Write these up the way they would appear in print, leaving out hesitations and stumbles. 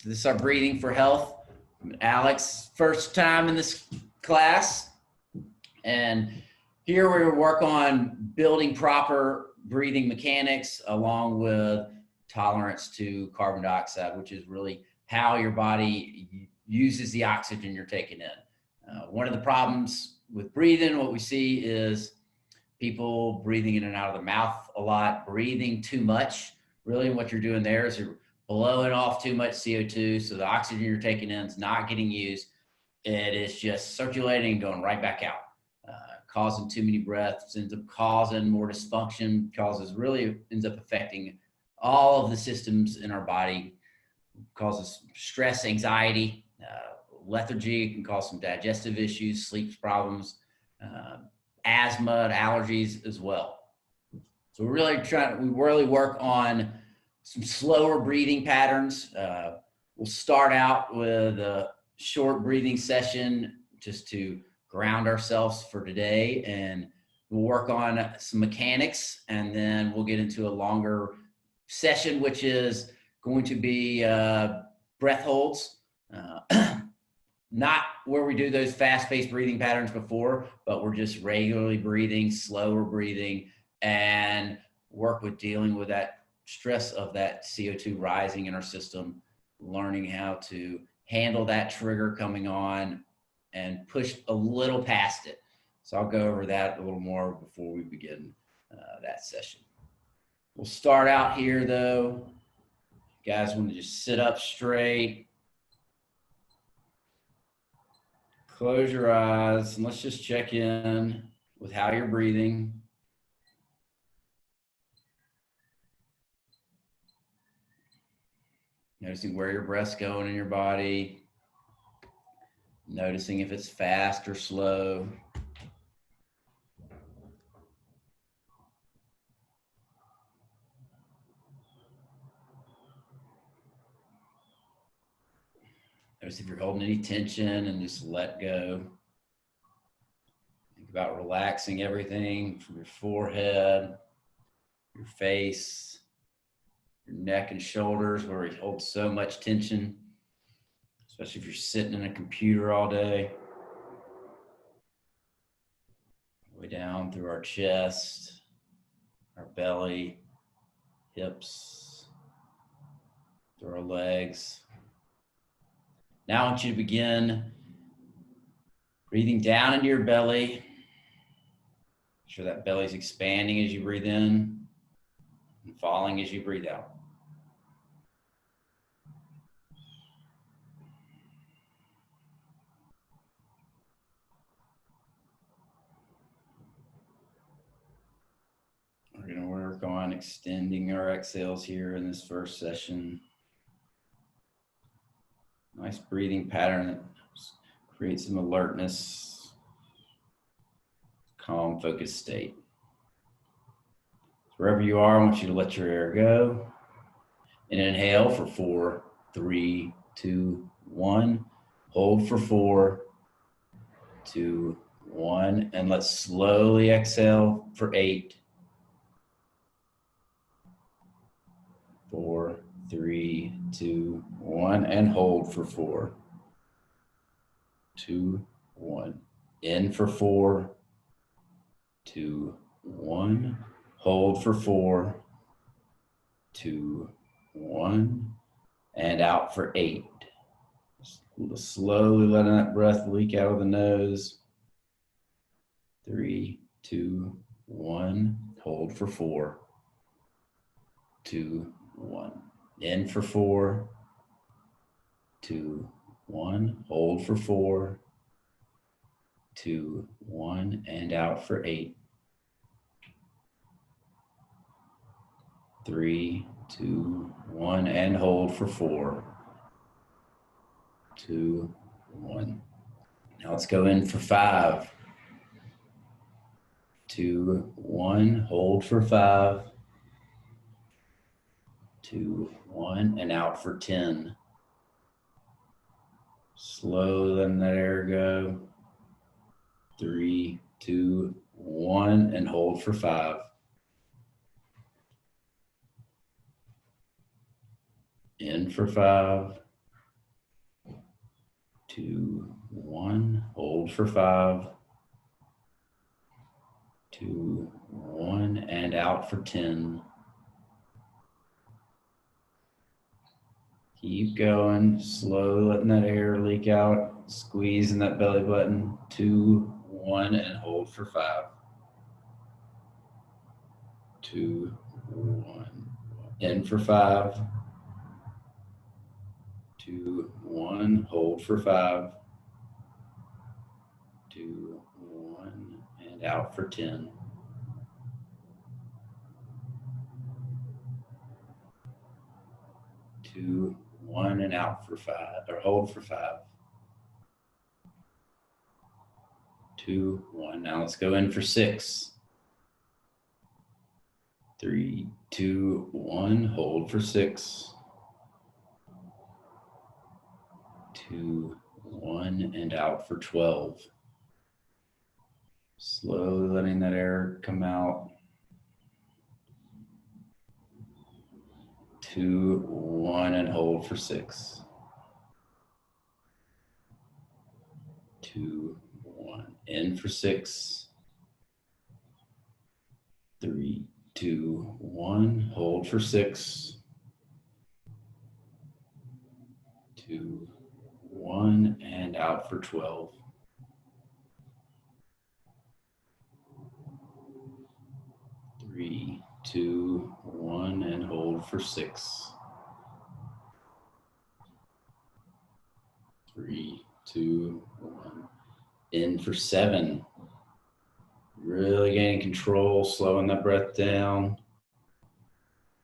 So this is our Breathing for Health. Alex, first time in this class. And here we work on building proper breathing mechanics along with tolerance to carbon dioxide, which is really how your body uses the oxygen you're taking in. One of the problems with breathing, what we see is people breathing in and out of the mouth a lot, breathing too much. Really what you're doing there is you're blowing off too much CO2. So the oxygen you're taking in is not getting used. It is just circulating and going right back out. Causing too many breaths ends up causing more dysfunction, ends up affecting all of the systems in our body, causes stress, anxiety, lethargy, can cause some digestive issues, sleep problems, asthma, allergies as well. So we really work on some slower breathing patterns. We'll start out with a short breathing session just to ground ourselves for today, and we'll work on some mechanics, and then we'll get into a longer session, which is going to be breath holds. Not where we do those fast-paced breathing patterns before, but we're just regularly breathing, slower breathing, and work with dealing with that stress of that CO2 rising in our system, learning how to handle that trigger coming on and push a little past it. So I'll go over that a little more before we begin that session. We'll start out here though. You guys want to just sit up straight. Close your eyes and let's just check in with how you're breathing. Noticing where your breath's going in your body. Noticing if it's fast or slow. Notice if you're holding any tension and just let go. Think about relaxing everything from your forehead, your face, your neck and shoulders where you hold so much tension, especially if you're sitting in a computer all day. Way down through our chest, our belly, hips, through our legs. Now I want you to begin breathing down into your belly. Make sure that belly's expanding as you breathe in and falling as you breathe out. We're going to work on extending our exhales here in this first session. Nice breathing pattern that creates some alertness, calm, focused state. So wherever you are, I want you to let your air go. And inhale for 4, 3, 2, 1. Hold for 4, 2, 1. And let's slowly exhale for 8, 4, 3, 2, 1, and hold for 4, 2, 1. In for 4, 2, 1. Hold for 4, 2, 1. And out for 8. Slowly letting that breath leak out of the nose. 3, 2, 1. Hold for 4, 2, 1. In for 4, 2, 1. Hold for 4, 2, 1. And out for 8. 3, 2, 1. And hold for 4, 2, 1. Now let's go in for 5, 2, 1. Hold for 5, 2, 1. And out for 10. Slowly letting that air go. 3, 2, 1. And hold for 5. In for 5, 2, 1, hold for 5, 2, 1, and out for 10. Keep going, slowly letting that air leak out, squeezing that belly button, 2, 1, and hold for 5, 2, 1, in for 5, 2, 1, hold for 5, 2, 1, and out for 10. 2, 1, and out for 5, or hold for 5, 2, 1. Now let's go in for 6. 3, 2, 1, hold for 6, 2, 1, and out for 12. Slowly letting that air come out. 2, 1, and hold for 6, 2, 1, in for 6, 3, 2, 1, hold for 6, 2, 1, and out for 12. 3, 2, 1, and hold for 6, 3, 2, 1, in for 7. Really gaining control, slowing that breath down.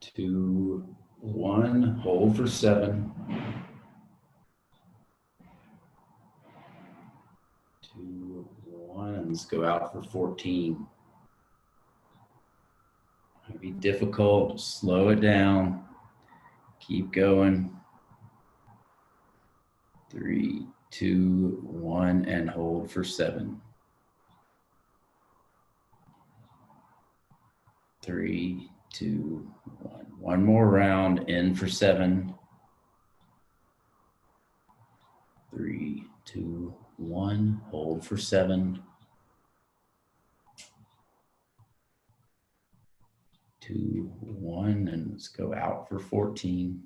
2, 1, hold for 7, 2, 1, and let's go out for 14. It'll be difficult, slow it down, keep going. 3, 2, 1, and hold for 7. 3, 2, 1. One more round, in for 7. 3, 2, 1, hold for 7. 2, 1, and let's go out for 14.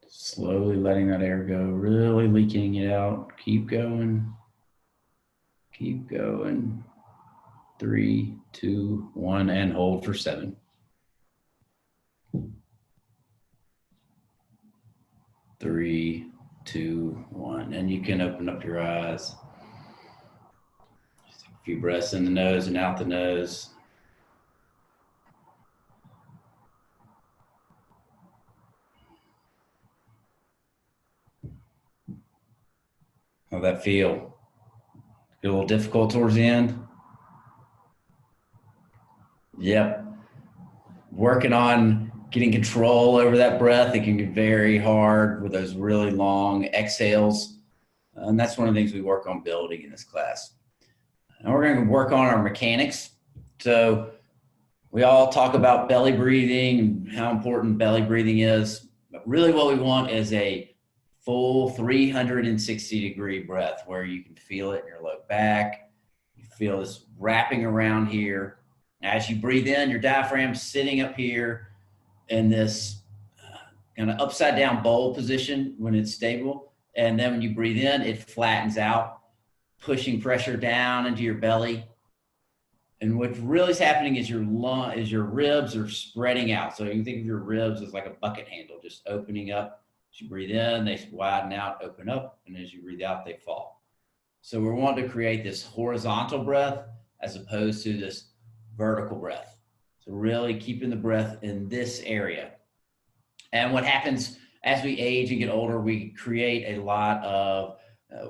Slowly letting that air go, really leaking it out. Keep going. Keep going. 3, 2, 1, and hold for 7. 3, 2, 1, and you can open up your eyes. Just take a few breaths in the nose and out the nose. How'd that feel? Get a little difficult towards the end? Yep. Working on getting control over that breath. It can be very hard with those really long exhales. And that's one of the things we work on building in this class. And we're going to work on our mechanics. So we all talk about belly breathing and how important belly breathing is. But really what we want is a full 360-degree breath where you can feel it in your low back. You feel this wrapping around here. As you breathe in, your diaphragm's sitting up here in this kind of upside down bowl position when it's stable. And then when you breathe in, it flattens out, pushing pressure down into your belly. And what really is happening is your ribs are spreading out. So you can think of your ribs as like a bucket handle, just opening up. As you breathe in, they widen out, open up. And as you breathe out, they fall. So we're wanting to create this horizontal breath as opposed to this vertical breath. So really keeping the breath in this area. And what happens as we age and get older, we create a lot of,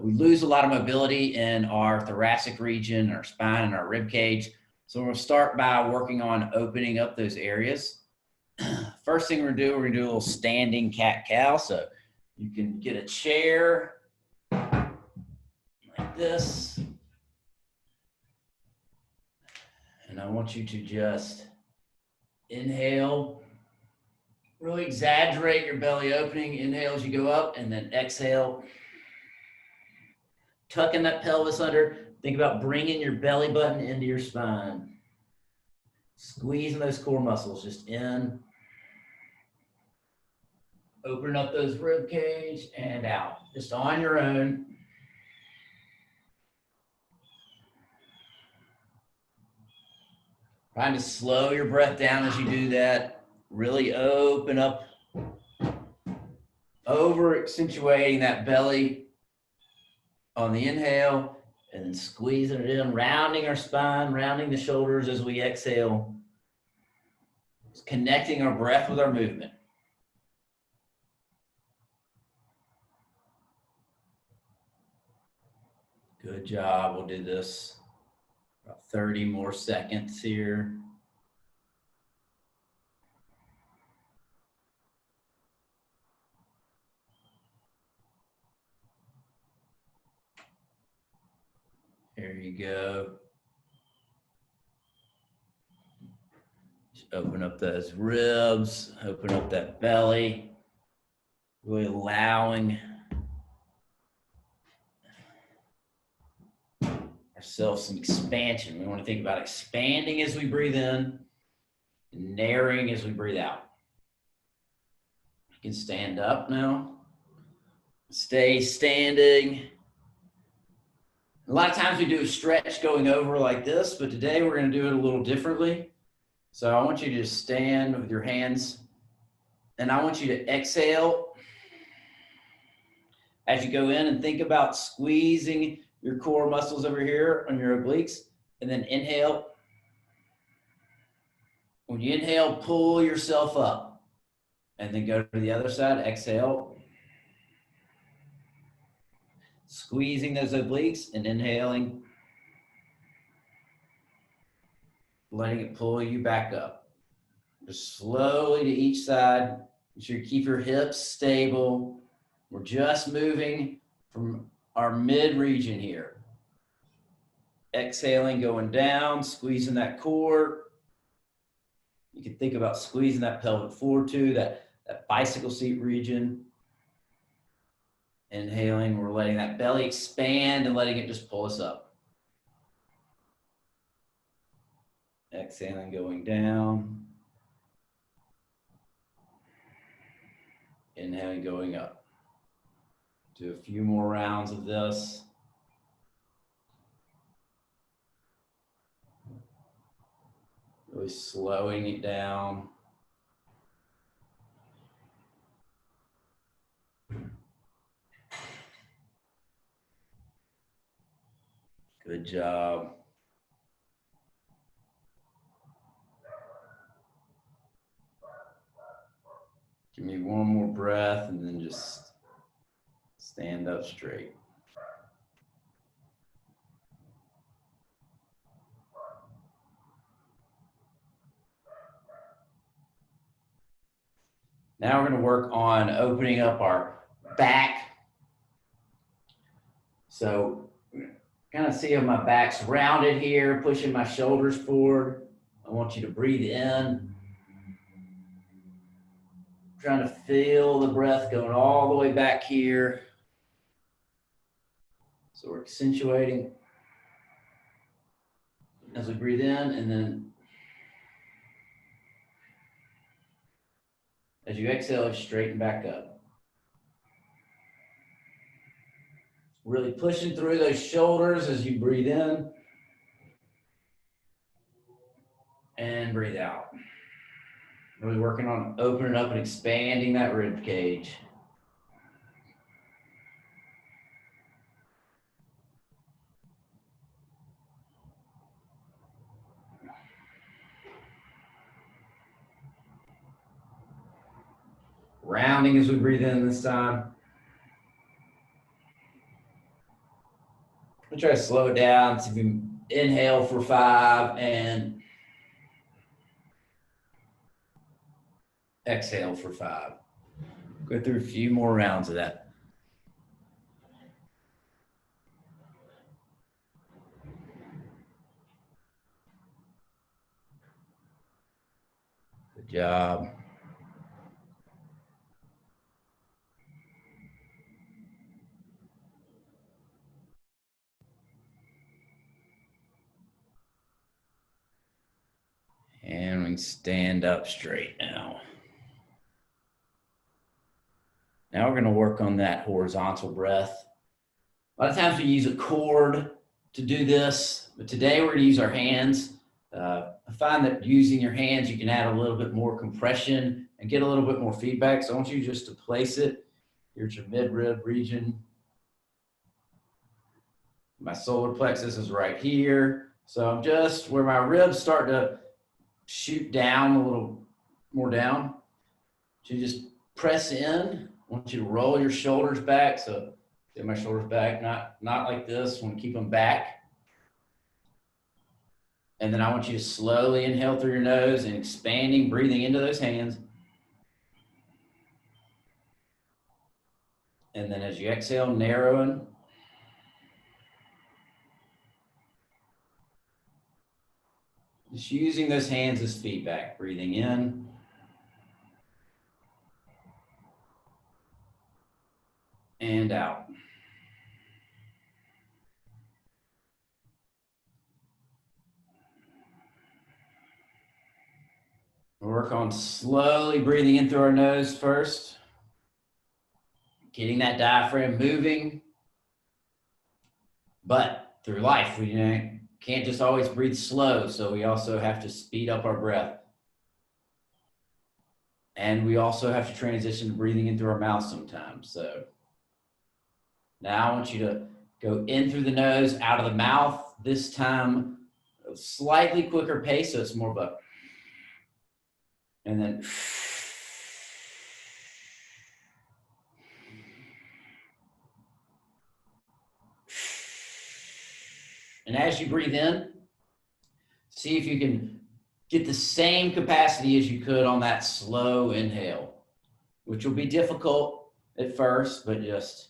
we lose a lot of mobility in our thoracic region, our spine, and our rib cage. So we'll start by working on opening up those areas. First thing we're gonna do a little standing cat-cow. So you can get a chair like this. And I want you to just inhale Really exaggerate your belly opening. Inhale as you go up, and then exhale. Tucking that pelvis under. Think about bringing your belly button into your spine. Squeezing those core muscles just in. Open up those rib cage and out, just on your own. Trying to slow your breath down as you do that. Really open up, over accentuating that belly on the inhale, and then squeezing it in, rounding our spine, rounding the shoulders as we exhale. Just connecting our breath with our movement. Good job. We'll do this about 30 more seconds here. There you go. Just open up those ribs, open up that belly, really allowing ourselves some expansion. We want to think about expanding as we breathe in, and narrowing as we breathe out. You can stand up now. Stay standing. A lot of times we do a stretch going over like this, but today we're going to do it a little differently. So I want you to just stand with your hands, and I want you to exhale as you go in, and think about squeezing your core muscles over here on your obliques, and then inhale. When you inhale, pull yourself up, and then go to the other side. Exhale. Squeezing those obliques and inhaling. Letting it pull you back up. Just slowly to each side. Make sure you keep your hips stable. We're just moving from our mid region here. Exhaling, going down, squeezing that core. You can think about squeezing that pelvic floor too, that bicycle seat region. Inhaling, we're letting that belly expand and letting it just pull us up. Exhaling, going down. Inhaling, going up. Do a few more rounds of this. Really slowing it down. Good job. Give me one more breath and then just stand up straight. Now we're going to work on opening up our back. So kind of see how my back's rounded here, pushing my shoulders forward. I want you to breathe in. Trying to feel the breath going all the way back here. So we're accentuating as we breathe in, and then as you exhale, straighten back up. Really pushing through those shoulders as you breathe in and breathe out. Really working on opening up and expanding that rib cage. Rounding as we breathe in this time. I'll try to slow it down. So if you inhale for 5 and exhale for 5. Go through a few more rounds of that. Good job. stand up straight now. Now we're going to work on that horizontal breath. A lot of times we use a cord to do this, but today we're going to use our hands. I find that using your hands, you can add a little bit more compression and get a little bit more feedback. So I want you just to place it. Here's your mid-rib region. My solar plexus is right here. So I'm just where my ribs start to shoot down a little more down. So you just press in. I want you to roll your shoulders back. So get my shoulders back, not like this. I want to keep them back. And then I want you to slowly inhale through your nose and expanding, breathing into those hands. And then as you exhale, narrowing. Just using those hands as feedback, breathing in. And out. We'll work on slowly breathing in through our nose first. Getting that diaphragm moving. But through life, we can't just always breathe slow. So we also have to speed up our breath. And we also have to transition to breathing in through our mouth sometimes. So now I want you to go in through the nose, out of the mouth. This time, a slightly quicker pace. So it's more of a, and then, and as you breathe in, see if you can get the same capacity as you could on that slow inhale, which will be difficult at first, but just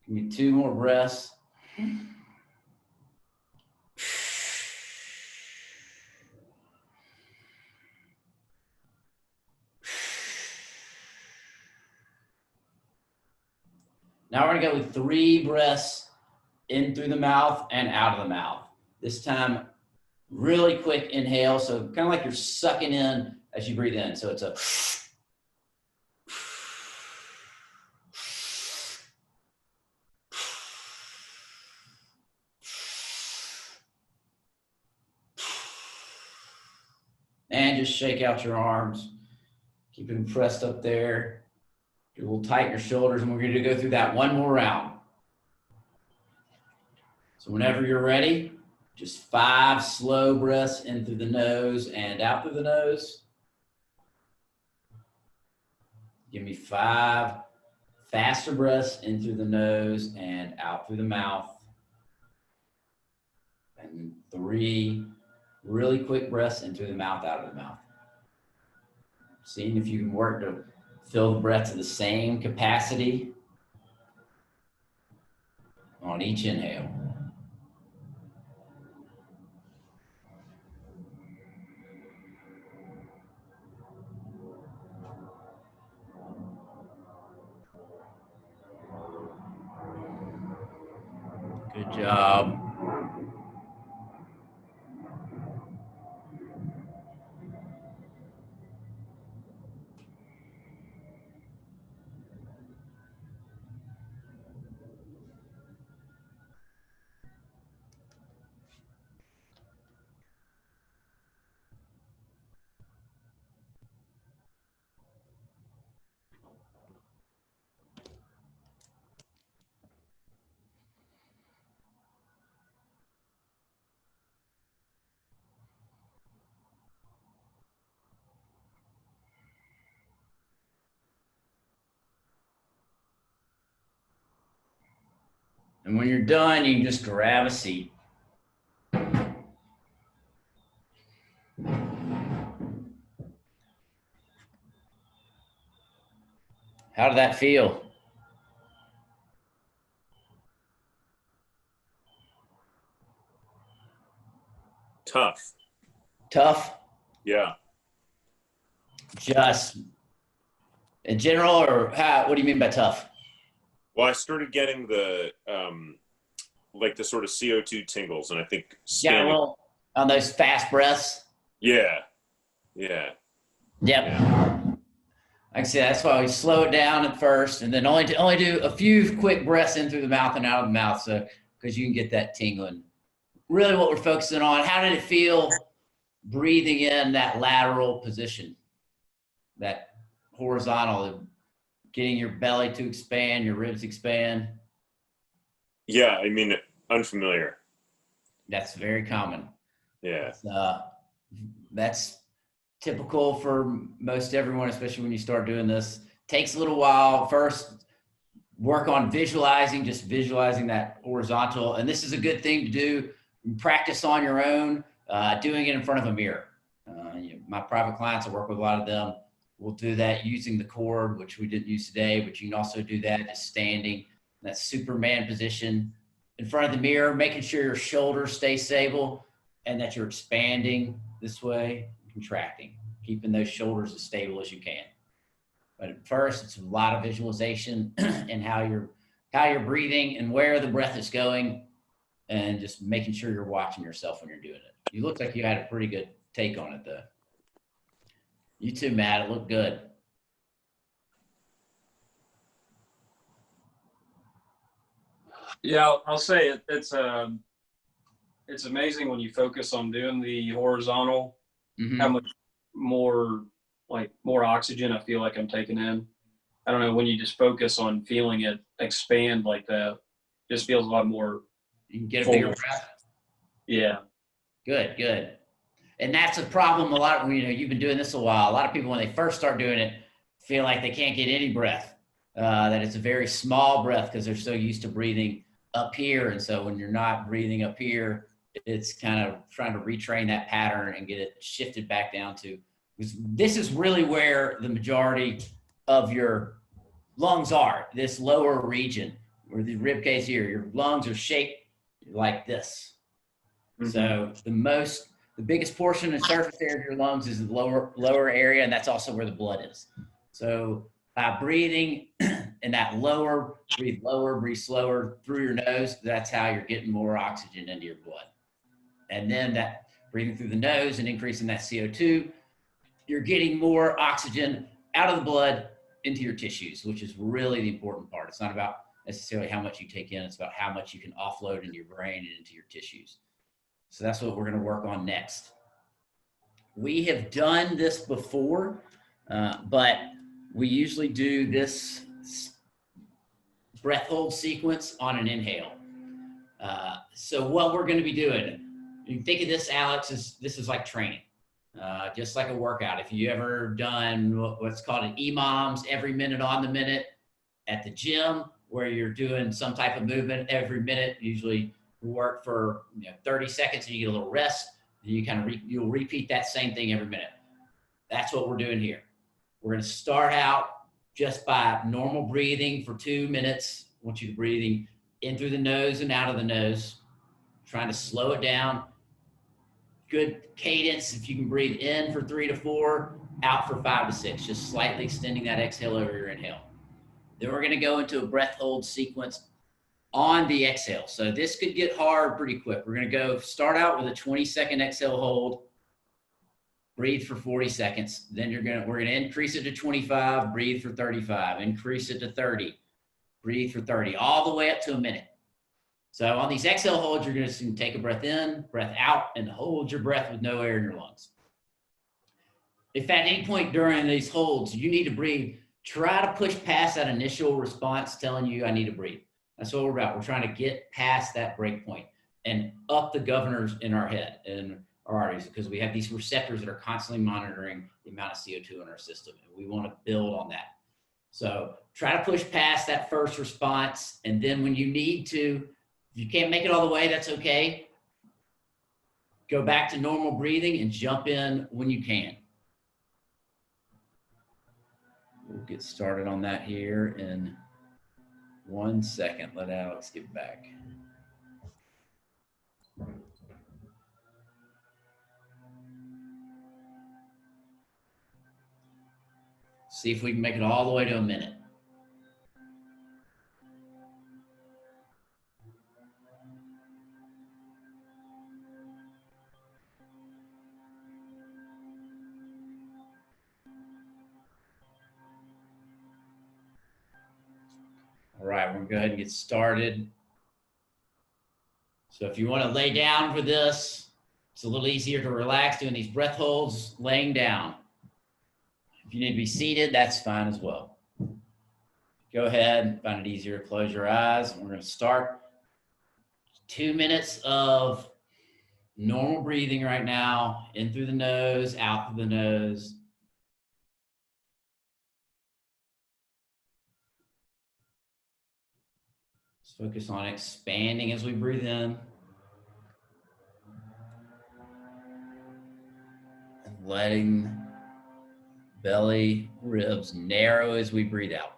give me 2 more breaths. Now we're gonna go with 3 breaths in through the mouth and out of the mouth. This time, really quick inhale. So kind of like you're sucking in as you breathe in. So it's a, and just shake out your arms. Keep them pressed up there. Get a little tight in your shoulders, and we're going to go through that 1 more round. So whenever you're ready, just 5 slow breaths in through the nose and out through the nose. Give me 5 faster breaths in through the nose and out through the mouth. And 3 really quick breaths in through the mouth, out of the mouth. Seeing if you can work to fill the breath to the same capacity on each inhale. Good job. And when you're done, you can just grab a seat. How did that feel? Tough. Tough? Yeah. Just in general, or what do you mean by tough? Well, I started getting the like the sort of CO2 tingles, and I think Yeah, well, on those fast breaths. Yeah. Yeah. Yep. Yeah. Like I said, that's why we slow it down at first, and then only do a few quick breaths in through the mouth and out of the mouth, so because you can get that tingling. Really, what we're focusing on: how did it feel breathing in that lateral position, that horizontal, getting your belly to expand, your ribs expand? Yeah. I mean, unfamiliar. That's very common. Yeah. That's typical for most everyone, especially when you start doing this. Takes a little while. First, work on visualizing, just visualizing that horizontal. And this is a good thing to do. Practice on your own, doing it in front of a mirror. My private clients, I work with a lot of them, will do that using the cord, which we didn't use today, but you can also do that just standing, that Superman position in front of the mirror, making sure your shoulders stay stable and that you're expanding this way, contracting, keeping those shoulders as stable as you can. But at first, it's a lot of visualization and how you're breathing and where the breath is going, and just making sure you're watching yourself when you're doing it. You look like you had a pretty good take on it, though. You too, Matt. It looked good. Yeah, I'll say it's amazing when you focus on doing the horizontal, Mm-hmm. how much more oxygen I feel like I'm taking in. I don't know, when you just focus on feeling it expand like that, just feels a lot more. You can get a bigger breath. Yeah. Good. And that's a problem. A lot of, you've been doing this a while. A lot of people, when they first start doing it, feel like they can't get any breath. That it's a very small breath because they're so used to breathing up here. And so when you're not breathing up here, it's kind of trying to retrain that pattern and get it shifted back down to, because this is really where the majority of your lungs are, this lower region where the rib cage here. Your lungs are shaped like this. Mm-hmm. So the biggest portion of the surface area of your lungs is the lower area, and that's also where the blood is. So by breathing in that breathe lower, breathe slower through your nose, that's how you're getting more oxygen into your blood. And then that breathing through the nose and increasing that CO2, you're getting more oxygen out of the blood into your tissues, which is really the important part. It's not about necessarily how much you take in, it's about how much you can offload into your brain and into your tissues. So that's what we're going to work on next. We have done this before, but we usually do this breath hold sequence on an inhale. So what we're going to be doing, you can think of this, Alex, this is like training, just like a workout. If you ever done what's called an EMOMS, every minute on the minute at the gym, where you're doing some type of movement every minute, usually work for 30 seconds and you get a little rest. You you'll repeat that same thing every minute. That's what we're doing here. We're going to start out just by normal breathing for 2 minutes. I want you to breathing in through the nose and out of the nose, trying to slow it down. Good cadence. If you can breathe in for 3 to 4, out for 5 to 6, just slightly extending that exhale over your inhale. Then we're going to go into a breath hold sequence on the exhale. So this could get hard pretty quick. We're going to start out with a 20-second exhale hold. Breathe for 40 seconds. Then we're going to increase it to 25, breathe for 35, increase it to 30, breathe for 30, all the way up to a minute. So on these exhale holds, you're going to take a breath in, breath out, and hold your breath with no air in your lungs. If at any point during these holds you need to breathe, try to push past that initial response telling you I need to breathe. That's what we're about. We're trying to get past that break point and up the governors in our head and our arteries, because we have these receptors that are constantly monitoring the amount of CO2 in our system, and we want to build on that. So try to push past that first response, and then when you need to, if you can't make it all the way, that's okay. Go back to normal breathing and jump in when you can. We'll get started on that here in 1 second. Let Alex get back. See if we can make it all the way to a minute. All right, we're gonna go ahead and get started. So if you want to lay down for this, it's a little easier to relax doing these breath holds laying down. If you need to be seated, that's fine as well. Go ahead and find it easier to close your eyes. We're going to start 2 minutes of normal breathing right now, in through the nose, out through the nose. Let's focus on expanding as we breathe in. And letting belly, ribs narrow as we breathe out.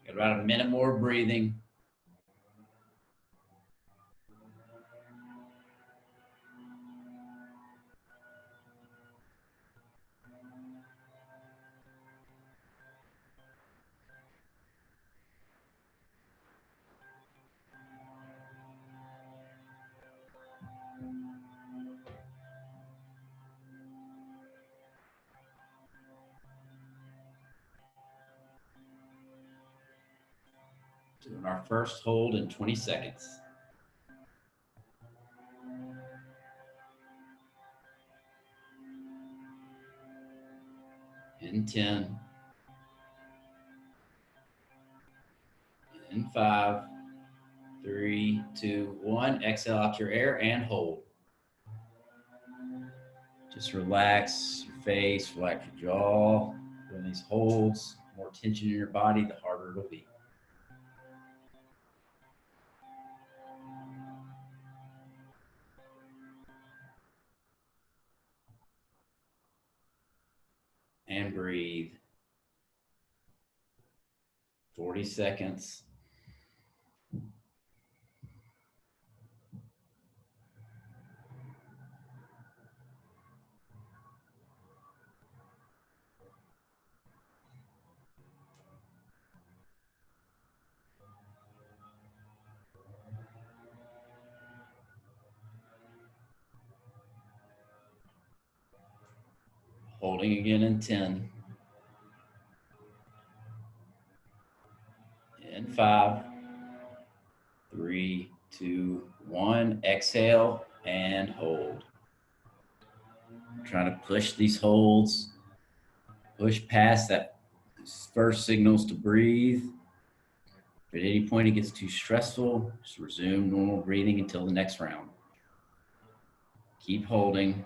Got about a minute more breathing. Doing our first hold in 20 seconds. In 10. In 5, 3, 2, 1. Exhale out your air and hold. Just relax your face, relax your jaw. Doing these holds, more tension in your body, the harder it'll be. And breathe. 40 seconds. Holding again in 10. In 5, 3, 2, 1. Exhale and hold. Trying to push these holds, push past that first signals to breathe. If at any point it gets too stressful, just resume normal breathing until the next round. Keep holding.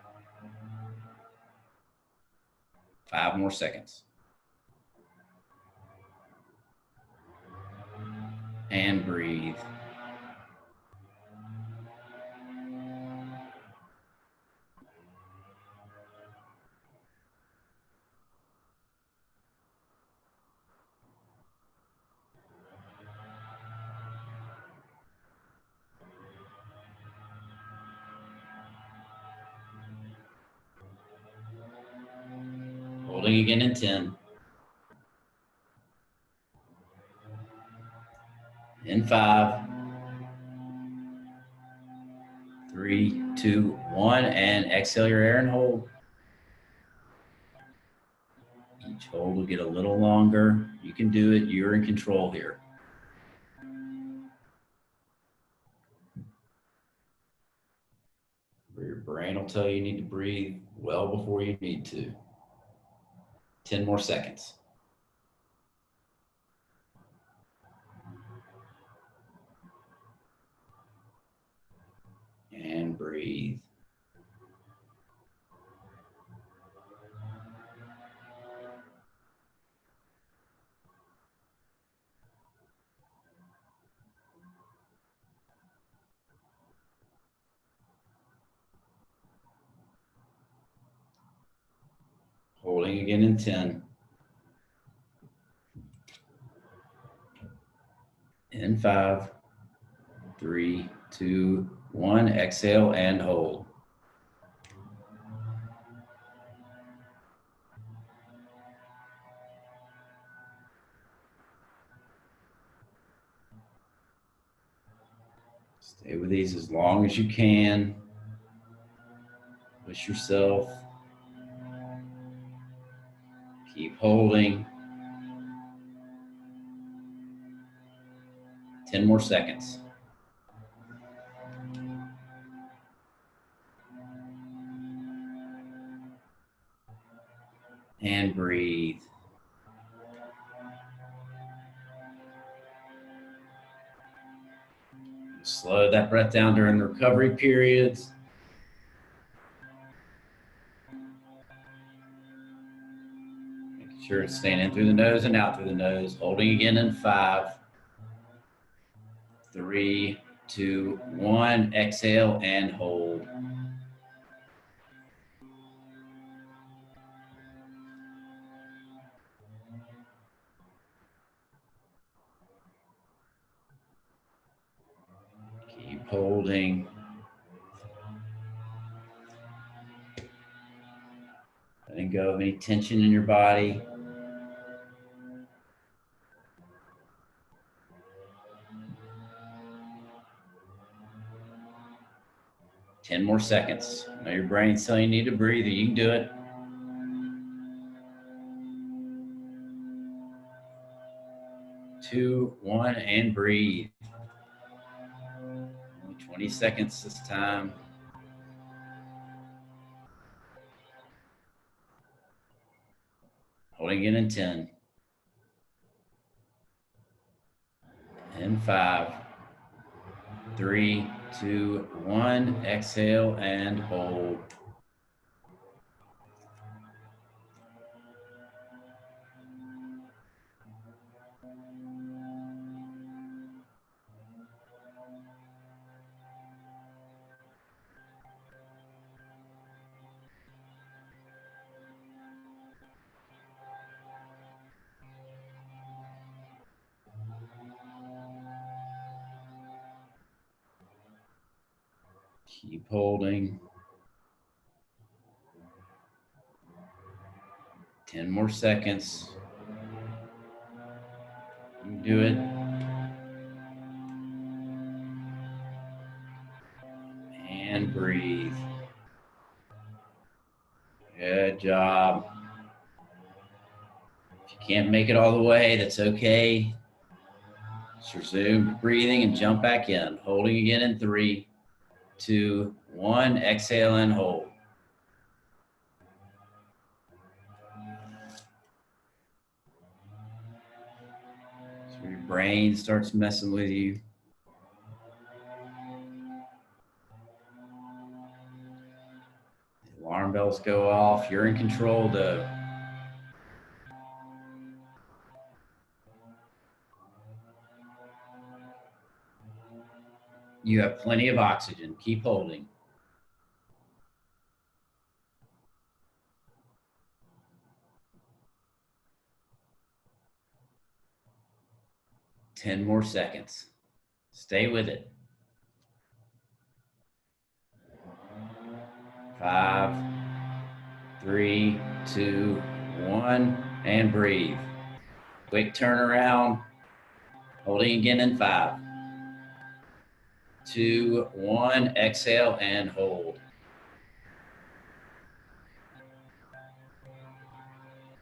5 more seconds. And breathe. Holding again in 10. In 5, 3, 2, 1, and exhale your air and hold. Each hold will get a little longer. You can do it. You're in control here. Your brain will tell you need to breathe well before you need to. 10 more seconds. And breathe. Holding again in 10. In 5, 3, 2, 1. Exhale and hold. Stay with these as long as you can. Push yourself. Keep holding. 10 more seconds. And breathe. Slow that breath down during the recovery periods. Making sure it's staying in through the nose and out through the nose. Holding again in 5, 3, 2, 1. Exhale and hold. Keep holding. Letting go of any tension in your body. Ten more seconds. Know your brain's telling you need to breathe, or you can do it. 2, 1, and breathe. Only 20 seconds this time. Holding it in 10. In 5, 3, 2, 1. Exhale and hold. Keep holding. 10 more seconds. You can do it. And breathe. Good job. If you can't make it all the way, that's okay. Just resume breathing and jump back in. Holding again in 3, 2, 1. Exhale and hold. So your brain starts messing with you. The alarm bells go off. You're in control though. You have plenty of oxygen. Keep holding. Ten more seconds. Stay with it. 5, 3, 2, 1, and breathe. Quick turnaround. Holding again in 5, 2, 1. Exhale and hold.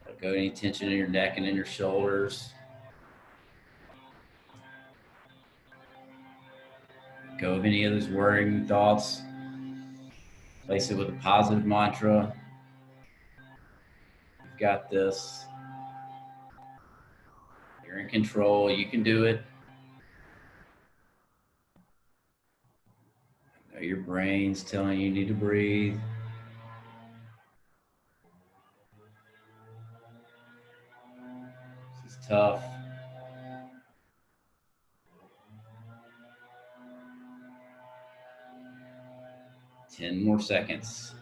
Let go any tension in your neck and in your shoulders. Let go of any of those worrying thoughts. Replace it with a positive mantra. You've got this. You're in control. You can do it. Know your brain's telling you need to breathe. This is tough. Ten more seconds.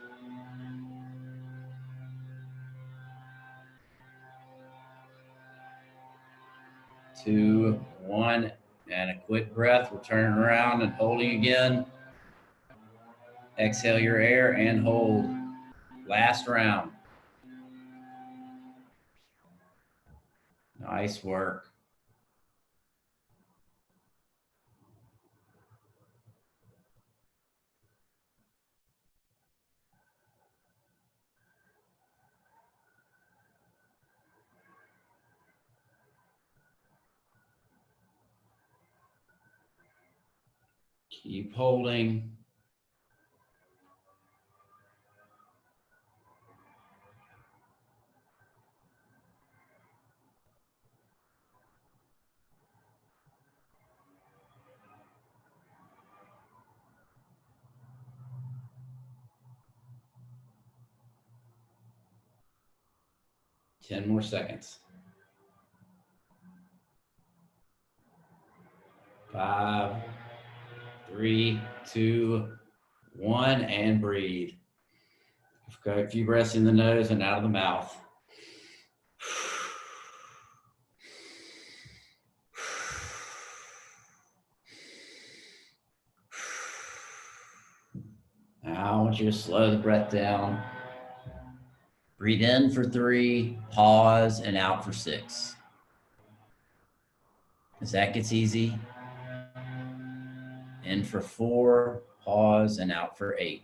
2, 1, and a quick breath. We're turning around and holding again. Exhale your air and hold. Last round. Nice work. Keep holding. Ten more seconds. 5, 3, 2, 1, and breathe. Go a few breaths in the nose and out of the mouth. Now I want you to slow the breath down. Breathe in for 3, pause, and out for 6. As that gets easy. In for 4, pause, and out for 8.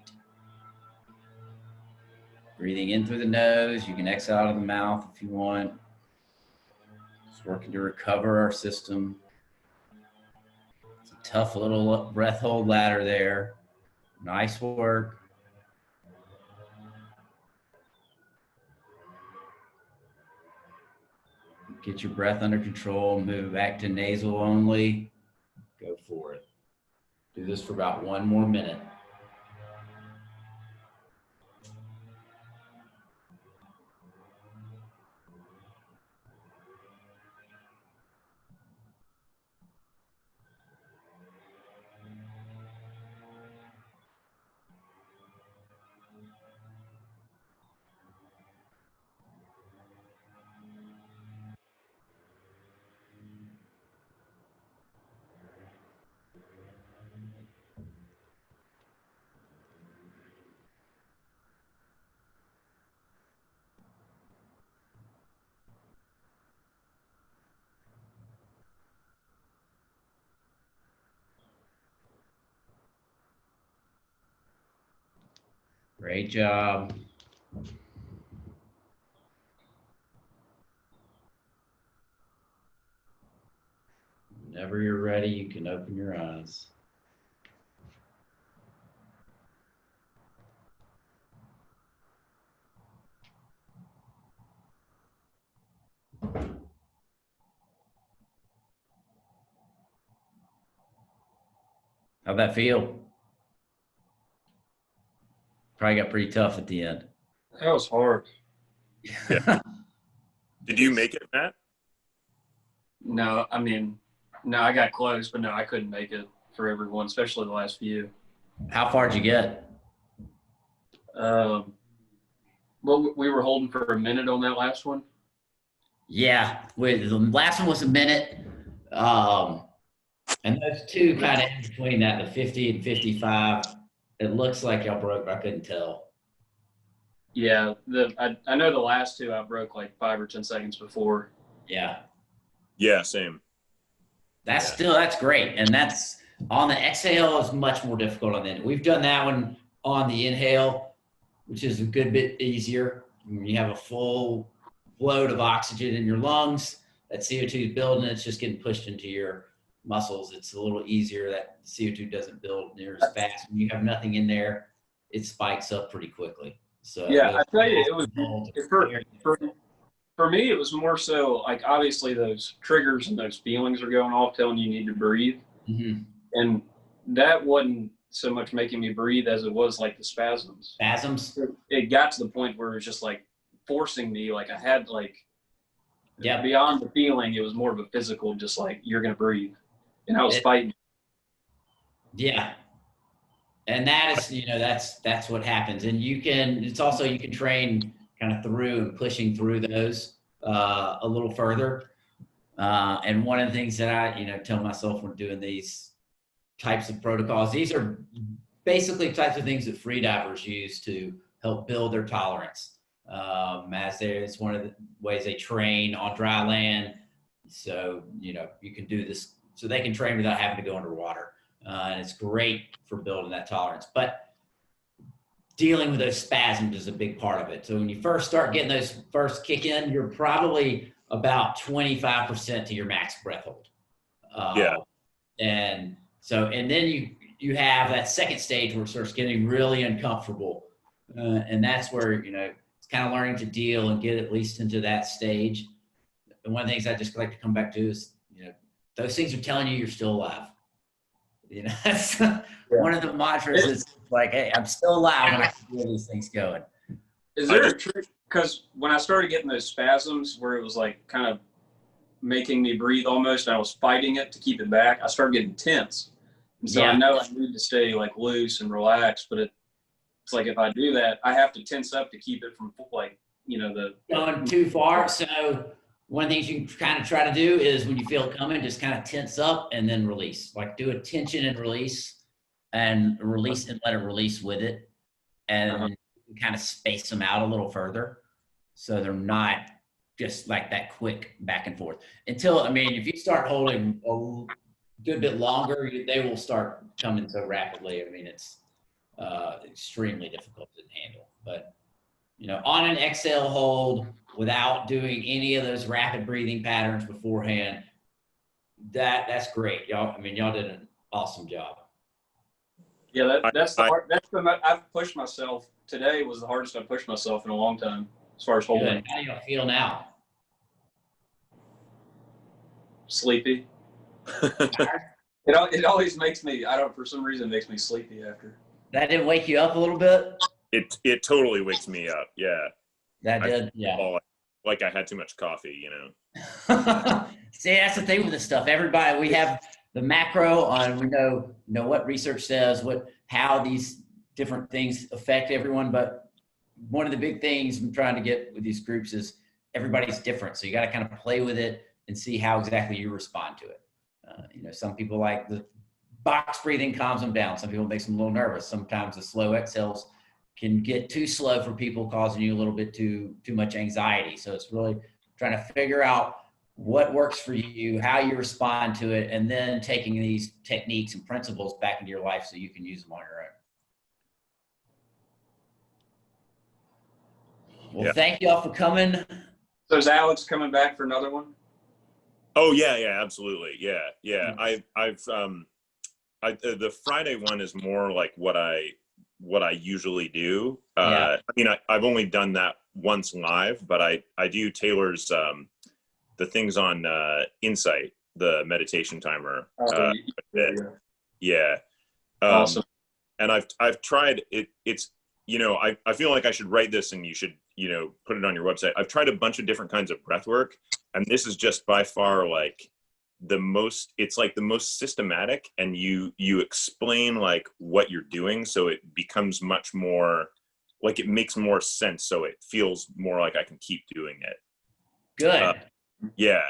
Breathing in through the nose. You can exhale out of the mouth if you want. Just working to recover our system. It's a tough little breath hold ladder there. Nice work. Get your breath under control. Move back to nasal only. Go for it. Do this for about 1 more minute. Great job. Whenever you're ready, you can open your eyes. How'd that feel? Probably got pretty tough at the end. That was hard. Did you make it, Matt? No, I mean, no, I got close, but no, I couldn't make it for everyone, especially the last few. How far did you get? Well, we were holding for a minute on that last one. Yeah, the last one was a minute. And those two kind of in between that, the 50 and 55, it looks like y'all broke, but I couldn't tell. Yeah, I know the last two I broke like 5 or 10 seconds before. Yeah. Yeah, same. That's great. And that's on the exhale is much more difficult on the end. We've done that one on the inhale, which is a good bit easier. When you have a full load of oxygen in your lungs, that CO2 is building, it's just getting pushed into your muscles. It's a little easier. That CO2 doesn't build near as fast. When you have nothing in there, it spikes up pretty quickly. So yeah, I tell you, it was for me, it was more so like obviously those triggers and those feelings are going off telling you need to breathe. Mm-hmm. And that wasn't so much making me breathe as it was like the spasms. Spasms? It got to the point where it was just like forcing me, like I had like, yeah, beyond the feeling, it was more of a physical, just like you're going to breathe. And I was fighting. Yeah. And that is, that's what happens. And you can train kind of through and pushing through those a little further. And one of the things that I, tell myself when doing these types of protocols, these are basically types of things that freedivers use to help build their tolerance. It's one of the ways they train on dry land. So, you can do this so they can train without having to go underwater. And it's great for building that tolerance. But dealing with those spasms is a big part of it. So when you first start getting those first kick in, you're probably about 25% to your max breath hold. And then you have that second stage where it starts getting really uncomfortable. And that's where, it's kind of learning to deal and get at least into that stage. And one of the things I just like to come back to is, those things are telling you you're still alive. That's one of the mantras is like, hey, I'm still alive when I feel these things going. Is there a trick? Because when I started getting those spasms where it was like kind of making me breathe almost, and I was fighting it to keep it back, I started getting tense. And so I know I need to stay like loose and relaxed, but it's like if I do that, I have to tense up to keep it from going too far. So one of the things you can kind of try to do is when you feel it coming, just kind of tense up and then release. Like do a tension and release and let it release with it. And kind of space them out a little further so they're not just like that quick back and forth. If you start holding a good bit longer, they will start coming so rapidly. It's extremely difficult to handle. But, on an exhale hold, without doing any of those rapid breathing patterns beforehand, that's great. Y'all did an awesome job. Yeah, that's the hard. I've pushed myself. Today was the hardest I've pushed myself in a long time as far as holding. Good. How do you feel now? Sleepy. It always makes me. For some reason it makes me sleepy after. That didn't wake you up a little bit? It totally wakes me up. Yeah. That did. Yeah. Like I had too much coffee, See, that's the thing with this stuff. Everybody, we have the macro on, we know what research says, how these different things affect everyone. But one of the big things I'm trying to get with these groups is everybody's different. So you got to kind of play with it and see how exactly you respond to it. Some people like the box breathing calms them down. Some people makes them a little nervous. Sometimes the slow exhales can get too slow for people, causing you a little bit too much anxiety. So it's really trying to figure out what works for you, how you respond to it, and then taking these techniques and principles back into your life so you can use them on your own. Well, Thank you all for coming. So is Alex coming back for another one? Oh yeah, absolutely. Yeah. I've the Friday one is more like what I usually do. I've only done that once live, but I do Taylor's the things on Insight, the meditation timer. Awesome. And I've tried it. It's I feel like I should write this and you should put it on your website. I've tried a bunch of different kinds of breath work, and this is just by far like the most systematic, and you explain like what you're doing, so it becomes much more like, it makes more sense, so it feels more like I can keep doing it. Good.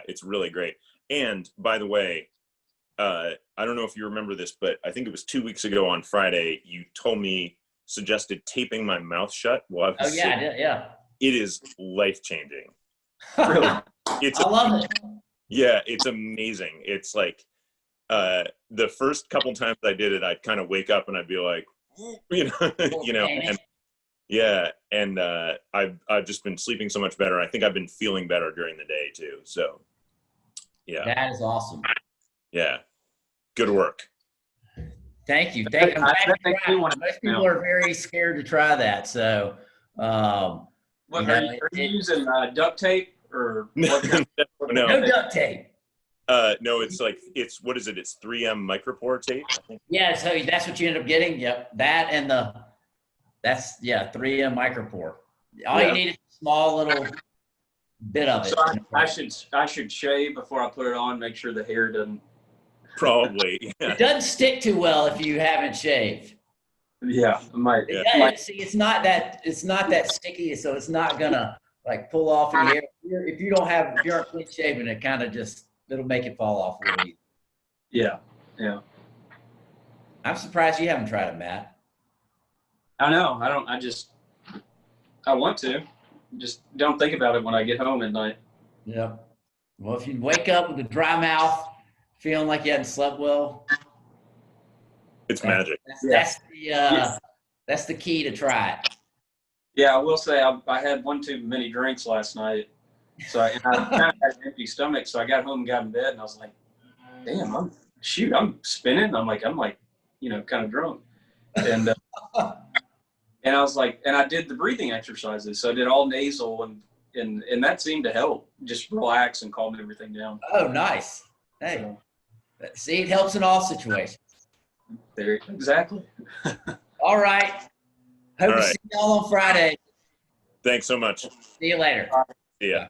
It's really great. And by the way, I don't know if you remember this, but I think it was 2 weeks ago on Friday, you suggested taping my mouth shut while I was sitting. I did, yeah. It is life-changing. Really? I love it. Yeah, it's amazing. It's like the first couple times I did it, I'd kind of wake up and I'd be like, and I've just been sleeping so much better. I think I've been feeling better during the day too. So, yeah. That is awesome. Yeah. Good work. Thank you. Most people are very scared to try that. So, are you using duct tape or what? No duct tape. No, it's what is it? It's 3M micropore tape, I think. Yeah, so that's what you end up getting. Yep, that and 3M micropore. All you need is a small little bit of it. So I should shave before I put it on. Make sure the hair doesn't. Probably. Yeah. It doesn't stick too well if you haven't shaved. Yeah, it might. See, it's not that sticky, so it's not gonna like pull off your hair. If you aren't clean shaven, it kind of just it'll make it fall off really easy. Yeah. Yeah. I'm surprised you haven't tried it, Matt. I know. I want to. Just don't think about it when I get home at night. Yep. Well, if you wake up with a dry mouth, feeling like you hadn't slept well, It's magic. that's the key to try it. Yeah, I will say I had one too many drinks last night. So I kind of had an empty stomach. So I got home and got in bed and I was like, damn, I'm spinning. I'm like, kind of drunk. And and I was like, and I did the breathing exercises. So I did all nasal and that seemed to help just relax and calm everything down. Oh, nice. Hey, see, it helps in all situations. There, exactly. All right. Hope All to right. see y'all on Friday. Thanks so much. See you later. See ya.